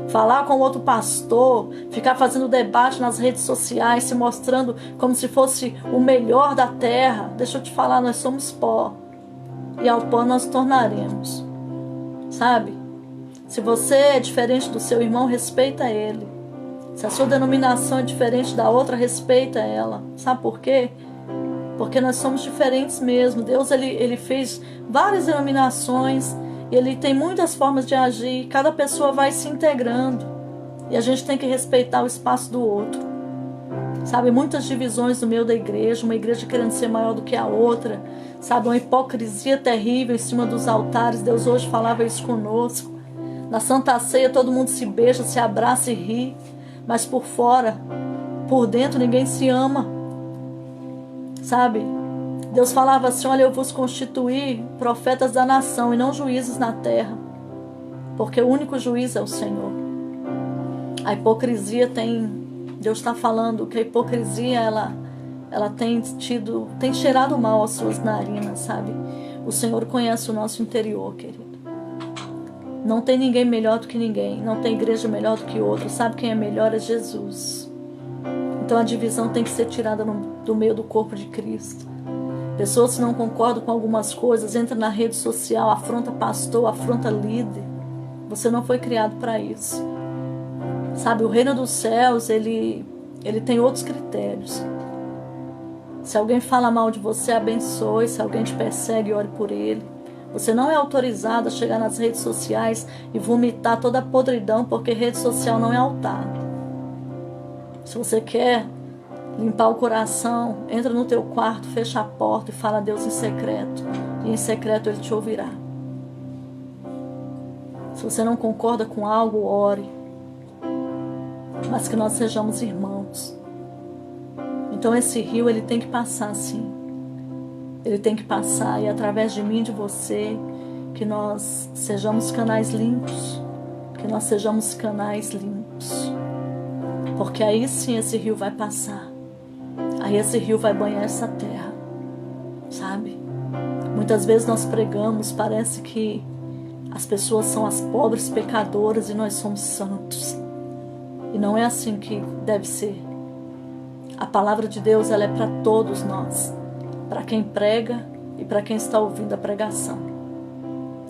Falar com outro pastor, ficar fazendo debate nas redes sociais, se mostrando como se fosse o melhor da terra. Deixa eu te falar, nós somos pó. E ao pó nós tornaremos. Sabe? Se você é diferente do seu irmão, respeita ele. Se a sua denominação é diferente da outra, respeita ela. Sabe por quê? Porque nós somos diferentes mesmo. Deus ele fez várias denominações. E ele tem muitas formas de agir. Cada pessoa vai se integrando. E a gente tem que respeitar o espaço do outro. Sabe, muitas divisões no meio da igreja. Uma igreja querendo ser maior do que a outra. Sabe, uma hipocrisia terrível em cima dos altares. Deus hoje falava isso conosco. Na Santa Ceia todo mundo se beija, se abraça e ri. Mas por fora, por dentro ninguém se ama. Sabe? Deus falava assim, olha, eu vos constituí profetas da nação e não juízes na terra. Porque o único juiz é o Senhor. A hipocrisia Deus está falando que a hipocrisia, ela tem cheirado mal às suas narinas, sabe? O Senhor conhece o nosso interior, querido. Não tem ninguém melhor do que ninguém. Não tem igreja melhor do que outra. Sabe quem é melhor? É Jesus. Então a divisão tem que ser tirada do meio do corpo de Cristo. Pessoas que não concordam com algumas coisas, entra na rede social, afronta pastor, afronta líder. Você não foi criado para isso. Sabe, o reino dos céus, ele tem outros critérios. Se alguém fala mal de você, abençoe. Se alguém te persegue, ore por ele. Você não é autorizado a chegar nas redes sociais e vomitar toda a podridão, porque rede social não é altar. Se você quer limpar o coração, entra no teu quarto, fecha a porta e fala a Deus em secreto. E em secreto Ele te ouvirá. Se você não concorda com algo, ore. Mas que nós sejamos irmãos. Então esse rio, ele tem que passar sim. Ele tem que passar e através de mim, de você que nós sejamos canais limpos, que nós sejamos canais limpos, porque aí sim esse rio vai passar, aí esse rio vai banhar essa terra, sabe? Muitas vezes nós pregamos, parece que as pessoas são as pobres pecadoras e nós somos santos, e não é assim que deve ser. A palavra de Deus, ela é para todos nós, para quem prega e para quem está ouvindo a pregação.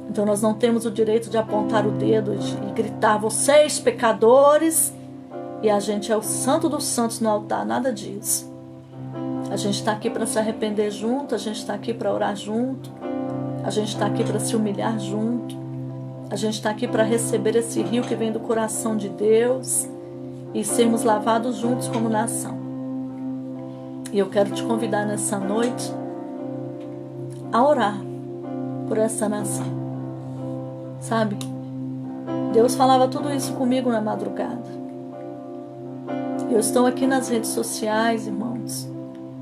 Então nós não temos o direito de apontar o dedo e gritar, vocês pecadores, e a gente é o santo dos santos no altar, nada disso. A gente está aqui para se arrepender junto, a gente está aqui para orar junto, a gente está aqui para se humilhar junto, a gente está aqui para receber esse rio que vem do coração de Deus e sermos lavados juntos como nação. E eu quero te convidar nessa noite a orar por essa nação. Sabe? Deus falava tudo isso comigo na madrugada. Eu estou aqui nas redes sociais, irmãos,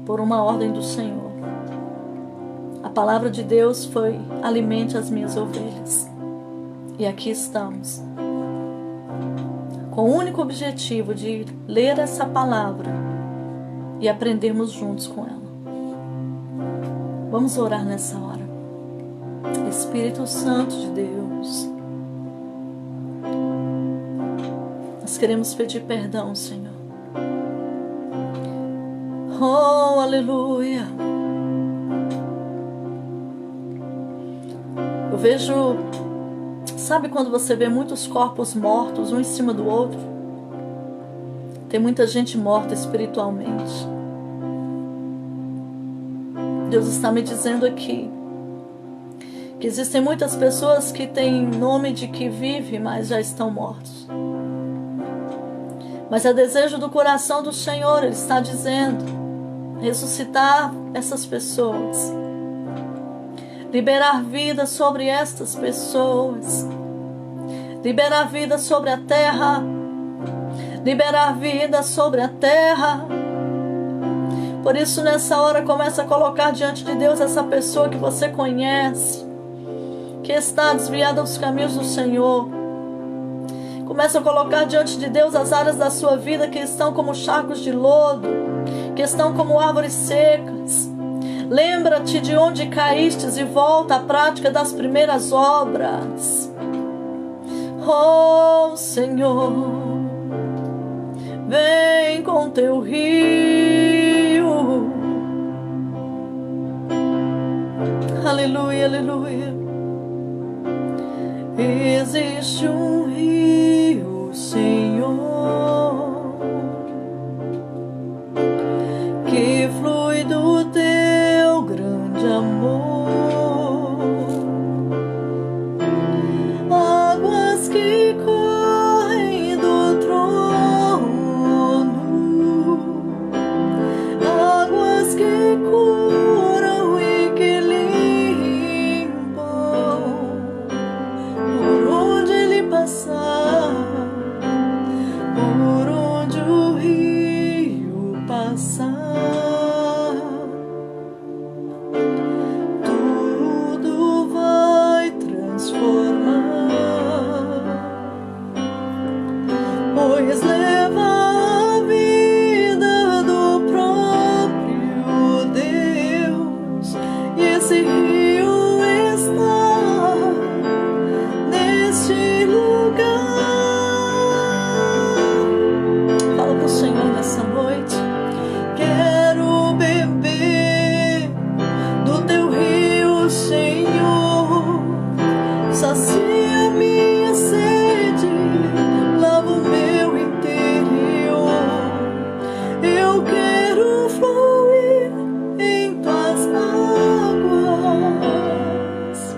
por uma ordem do Senhor. A palavra de Deus foi: alimente as minhas ovelhas. E aqui estamos, com o único objetivo de ler essa palavra e aprendermos juntos com ela. Vamos orar nessa hora. Espírito Santo de Deus, nós queremos pedir perdão, Senhor. Oh, aleluia. Eu vejo, sabe quando você vê muitos corpos mortos, um em cima do outro? Tem muita gente morta espiritualmente. Deus está me dizendo aqui que existem muitas pessoas que têm nome de que vivem, mas já estão mortos. Mas é desejo do coração do Senhor, Ele está dizendo, ressuscitar essas pessoas, liberar vida sobre estas pessoas, liberar vida sobre a terra, liberar vida sobre a terra. Por isso nessa hora começa a colocar diante de Deus essa pessoa que você conhece, que está desviada dos caminhos do Senhor. Começa a colocar diante de Deus as áreas da sua vida que estão como charcos de lodo, que estão como árvores secas. Lembra-te de onde caístes e volta à prática das primeiras obras. Oh Senhor, vem com teu rio. Aleluia, aleluia. Existe um rio, Senhor, que flui do teu grande amor. Águas que correm do trono, águas que curam e que limpam, por onde ele passar, por onde o rio passar, tudo vai transformar, pois leva a vida do próprio Deus, e esse rio está neste lugar. Fala pro Senhor nessa noite: quero beber do teu rio, Senhor, sacia minha sede, lava o meu interior. Eu quero fluir em tuas águas,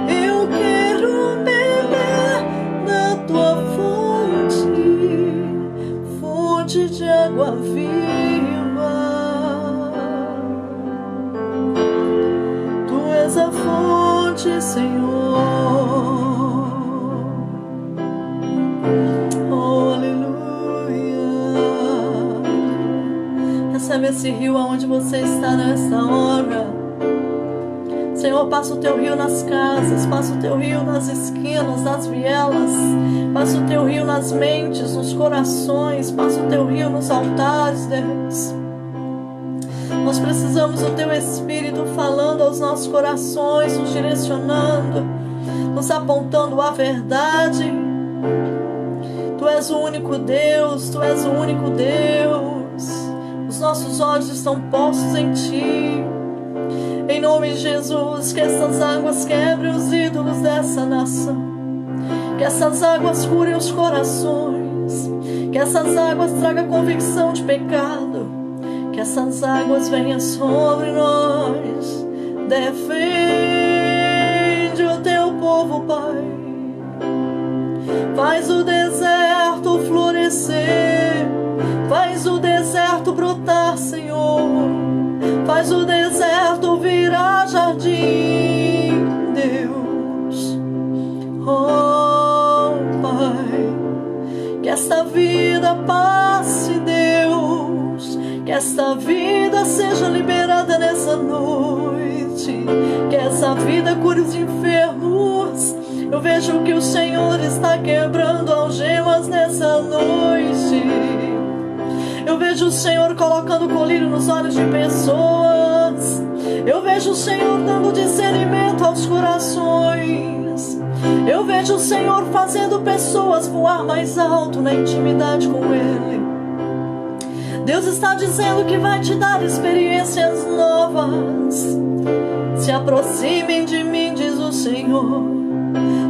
eu quero beber da tua fonte de água viva. Tu és a fonte, Senhor. Oh, aleluia. Recebe esse rio aonde você está nessa hora. Senhor, passa o teu rio nas casas, passa o teu rio nas esquinas, nas vielas, passa o teu rio nas mentes, nos corações, passa o teu rio nos altares, Deus. Nós precisamos do teu Espírito falando aos nossos corações, nos direcionando, nos apontando a verdade. Tu és o único Deus, tu és o único Deus. Os nossos olhos estão postos em ti. Em nome de Jesus, que essas águas quebrem os ídolos dessa nação, que essas águas curem os corações, que essas águas tragam convicção de pecado, que essas águas venham sobre nós. Defende o teu povo, Pai. Faz o deserto florescer, faz o deserto brotar, Senhor. Faz o deserto virar jardim, Deus. Oh, Pai, que esta vida passe, Deus. Que esta vida seja liberada nessa noite. Que essa vida cure os enfermos. Eu vejo que o Senhor está quebrando algemas nessa noite. Eu vejo o Senhor colocando colírio nos olhos de pessoas. Eu vejo o Senhor dando discernimento aos corações. Eu vejo o Senhor fazendo pessoas voar mais alto na intimidade com Ele. Deus está dizendo que vai te dar experiências novas. Se aproximem de mim, diz o Senhor.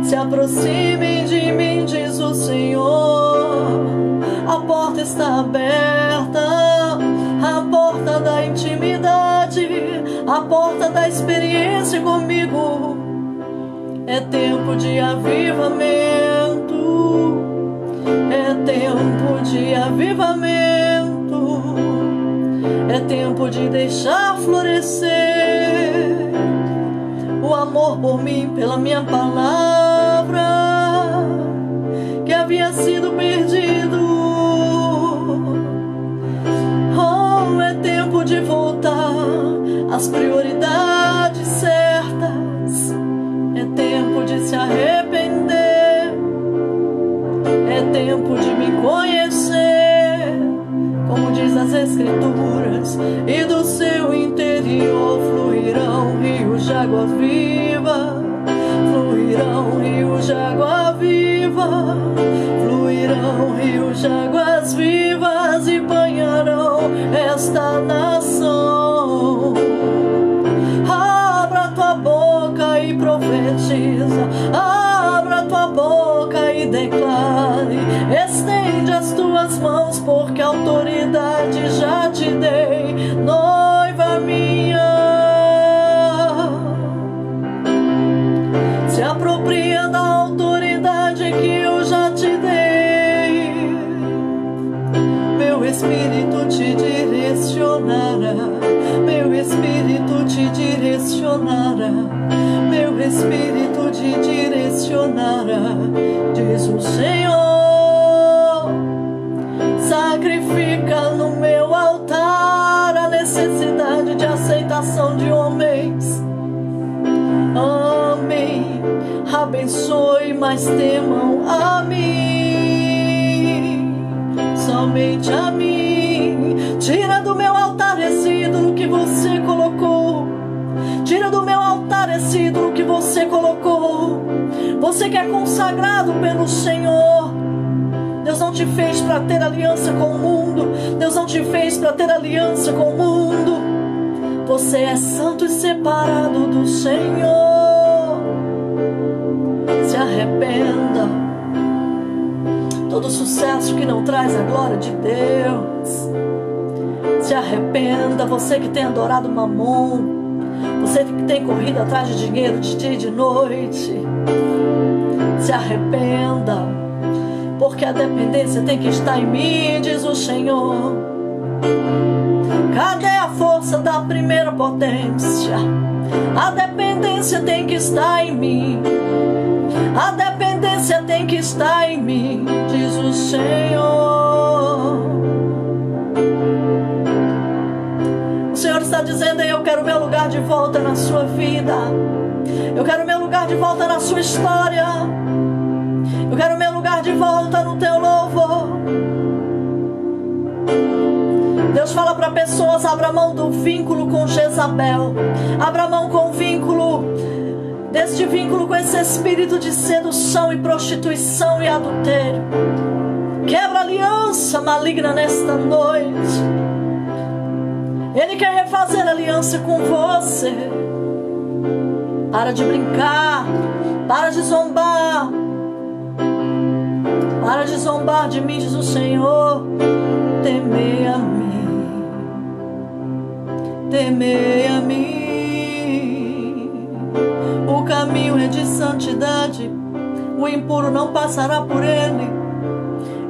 Se aproximem de mim, diz o Senhor. A porta está aberta, a porta da intimidade, a porta da experiência comigo. É tempo de avivamento, é tempo de avivamento, é tempo de deixar florescer o amor por mim, pela minha palavra, que havia sido perdido. De voltar às prioridades certas. É tempo de se arrepender, é tempo de me conhecer, como diz as Escrituras, e do seu interior fluirão rios de água viva, fluirão rios de água viva, fluirão rios de águas vivas e banharão esta nação. Abra tua boca e profetiza, abra tua boca e declare, estende as tuas mãos, porque a autoridade já te dei, noiva minha. Se apropria da autoridade que eu já te dei. Meu Espírito te direcionará, meu Espírito te direcionará, meu Espírito te direcionará, diz o Senhor. Sacrifica no meu altar a necessidade de aceitação de homens. Amém. Abençoe, mas temam a mim, somente a mim. Tira do meu altar esse ídolo que você colocou. Tira do meu altar esse ídolo que você colocou. Você que é consagrado pelo Senhor. Deus não te fez para ter aliança com o mundo. Deus não te fez para ter aliança com o mundo. Você é santo e separado do Senhor. Se arrependa. Todo sucesso que não traz a glória de Deus. Se arrependa. Você que tem adorado Mamon, você que tem corrido atrás de dinheiro de dia e de noite, se arrependa, porque a dependência tem que estar em mim, diz o Senhor. Cadê a força da primeira potência? A dependência tem que estar em mim. A dependência tem que estar em mim, diz o Senhor. O Senhor está dizendo: eu quero meu lugar de volta na sua vida. Eu quero meu lugar de volta na sua história. Eu quero meu lugar de volta no teu louvor. Deus fala para pessoas: abra mão do vínculo com Jezabel. Abra mão com o vínculo, deste vínculo com esse espírito de sedução e prostituição e adultério. Quebra a aliança maligna nesta noite. Ele quer refazer aliança com você. Para de brincar. Para de zombar. Para de zombar de mim, diz o Senhor. Temei a mim. Temei a mim. O caminho é de santidade. O impuro não passará por ele.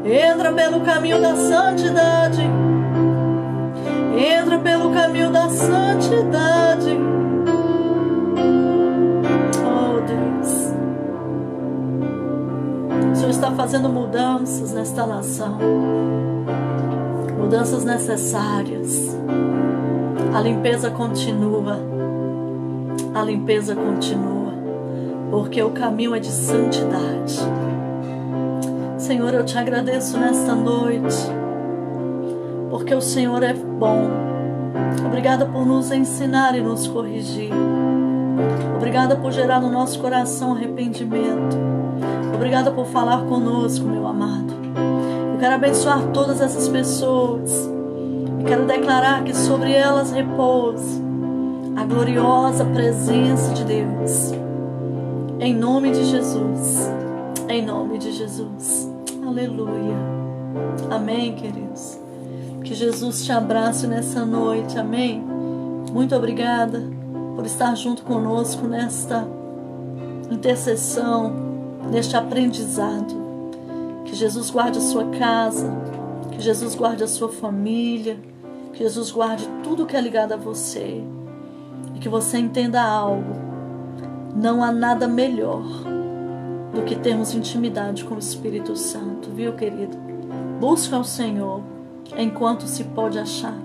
Entra pelo caminho da santidade. Entra pelo caminho da santidade. Oh Deus, o Senhor está fazendo mudanças nesta nação. Mudanças necessárias. A limpeza continua. A limpeza continua. Porque o caminho é de santidade. Senhor, eu te agradeço nesta noite, porque o Senhor é bom. Obrigada por nos ensinar e nos corrigir. Obrigada por gerar no nosso coração arrependimento. Obrigada por falar conosco, meu amado. Eu quero abençoar todas essas pessoas. E quero declarar que sobre elas repousa a gloriosa presença de Deus. Em nome de Jesus. Em nome de Jesus. Aleluia. Amém, queridos. Que Jesus te abrace nessa noite. Amém. Muito obrigada por estar junto conosco nesta intercessão, neste aprendizado. Que Jesus guarde a sua casa. Que Jesus guarde a sua família. Que Jesus guarde tudo que é ligado a você. E que você entenda algo. Não há nada melhor do que termos intimidade com o Espírito Santo, viu, querido? Busca o Senhor enquanto se pode achar.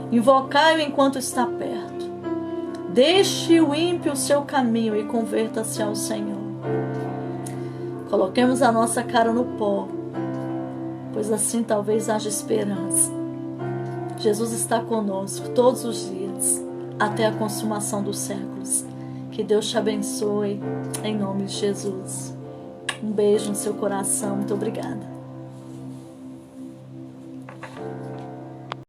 Invocai-o enquanto está perto. Deixe o ímpio o seu caminho e converta-se ao Senhor. Coloquemos a nossa cara no pó, pois assim talvez haja esperança. Jesus está conosco todos os dias, até a consumação dos séculos. Que Deus te abençoe, em nome de Jesus. Um beijo no seu coração. Muito obrigada.